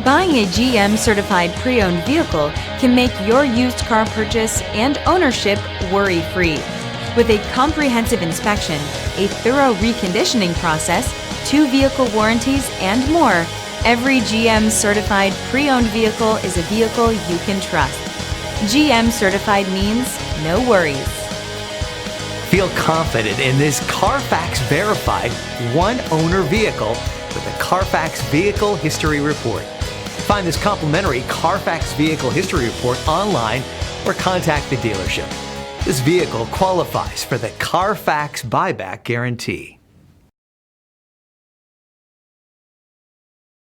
Buying a GM certified pre-owned vehicle can make your used car purchase and ownership worry-free. With a comprehensive inspection, a thorough reconditioning process, 2 vehicle warranties, and more, every GM certified pre-owned vehicle is a vehicle you can trust. GM certified means no worries. Feel confident in this Carfax verified one-owner vehicle with the Carfax Vehicle History Report. Find this complimentary Carfax Vehicle History Report online or contact the dealership. This vehicle qualifies for the Carfax Buyback Guarantee.